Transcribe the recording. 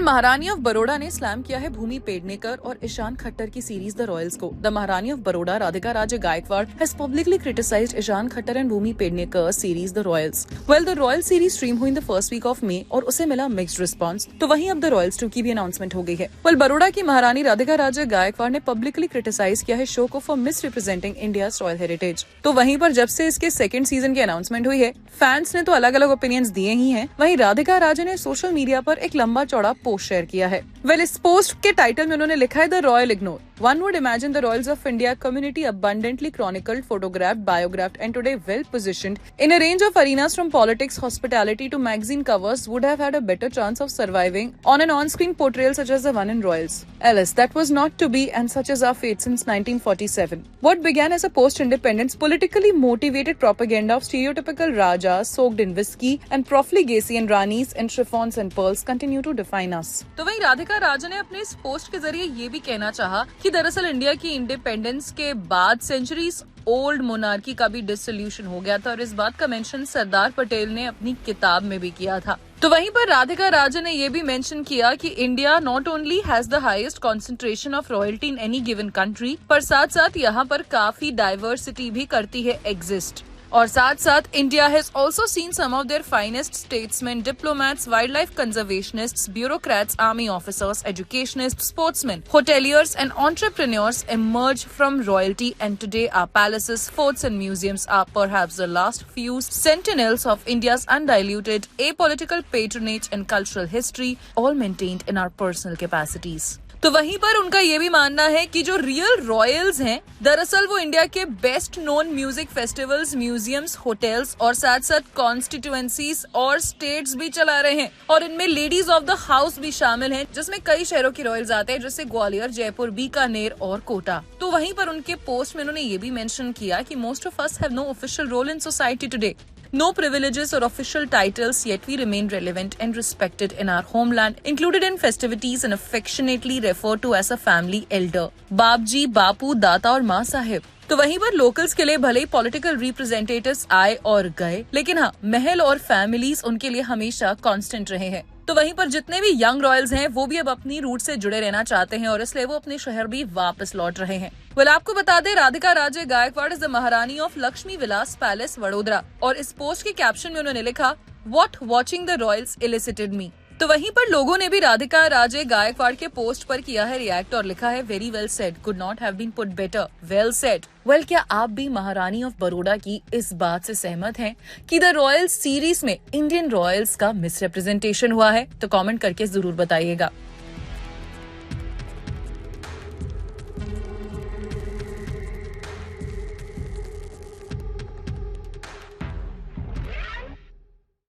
महारानी ऑफ बड़ौदा ने स्लैम किया है भूमि पेडनेकर और ईशान खट्टर की सीरीज द रॉयल्स को। The Maharani of Baroda Radhika Raje Gaekwad has publicly criticised Ishaan Khatter and Bhumi Pednekar series the royals. The royal series stream हुई in the first week of May और उसे मिला मिक्स्ड रिस्पांस। तो वहीं अब द रॉयल्स 2 की भी अनाउंसमेंट हो गई है। बड़ौदा की महारानी राधिका राजे गायकवाड़ ने पब्लिकली क्रिटिसाइज किया है शो को for miss representing India royal heritage. तो वहीं पर जब से इसके सेकंड सीजन की अनाउंसमेंट हुई है, फैंस ने तो अलग अलग ओपिनियंस दिए ही हैं। वहीं राधिका राजे ने सोशल मीडिया पर एक लंबा चौड़ा पोस्ट शेयर किया है। इस पोस्ट के टाइटल में उन्होंने लिखा है the royal ignore. One would imagine the royals of India community abundantly chronicled, photographed, biographed and today well positioned in a range of arenas from politics, hospitality to magazine covers would have had a better chance of surviving on an on-screen portrayal such as the one in Royals. Alas, that was not to be, and such is our fate since 1947. What began as a post-independence politically motivated propaganda of stereotypical rajas soaked in whiskey and profligacy and ranis and chiffons and pearls continue to define us. तो वहीं राधिका राजे ने अपने इस post के जरिए ये भी कहना चाहा कि दरअसल इंडिया की इंडिपेंडेंस के बाद सेंचुरीज ओल्ड मोनार्की का भी डिसोल्यूशन हो गया था और इस बात का मेंशन सरदार पटेल ने अपनी किताब में भी किया था। तो वहीं पर राधिका राजे ने ये भी मेंशन किया कि India not only has the highest concentration of royalty in any given country, पर साथ साथ यहाँ पर काफी डाइवर्सिटी भी करती है एग्जिस्ट। और साथ साथ India has also seen some of their finest statesman, diplomats, wild life conservationists, bureaucrats, army officers, educationists, sportsman, hoteliers and entrepreneurs emerge from royalty, and today our palaces, forts and museums are perhaps the last few sentinels of India's undiluted apolitical patronage and cultural history, all maintained in our personal capacities. तो वहीं पर उनका ये भी मानना है कि जो रियल रॉयल्स हैं, दरअसल वो इंडिया के best known music festivals, museums, hotels और साथ साथ कॉन्स्टिट्यूएंसीज और स्टेट्स भी चला रहे हैं और इनमें लेडीज ऑफ द हाउस भी शामिल हैं, जिसमें कई शहरों की रॉयल्स आते हैं जैसे ग्वालियर, जयपुर, बीकानेर और कोटा। तो वहीं पर उनके पोस्ट में उन्होंने ये भी मेंशन किया कि most of us have no official role in society today, no privileges or official titles, yet we remain relevant and respected in our homeland, included in festivities and affectionately referred to as a family elder. Bapji, बापू, दाता और माँ साहिब। तो वहीं पर locals के लिए भले ही political representatives आए और गए, लेकिन हाँ, महल और फैमिलीज उनके लिए हमेशा कांस्टेंट रहे हैं। तो वहीं पर जितने भी यंग रॉयल्स हैं वो भी अब अपनी रूट से जुड़े रहना चाहते हैं और इसलिए वो अपने शहर भी वापस लौट रहे हैं। आपको बता दें, Radhika Raje Gaekwad is the Maharani of Lakshmi Vilas palace Vadodara और इस पोस्ट के कैप्शन में उन्होंने लिखा, what watching the Royals elicited मी। तो वहीं पर लोगों ने भी राधिका राजे गायकवाड़ के पोस्ट पर किया है रिएक्ट और लिखा है, very well said, could not have been put better, well said. क्या आप भी महारानी ऑफ बड़ौदा की इस बात से सहमत हैं कि द रॉयल सीरीज में इंडियन रॉयल्स का मिसरिप्रेजेंटेशन हुआ है? तो कमेंट करके जरूर बताइएगा।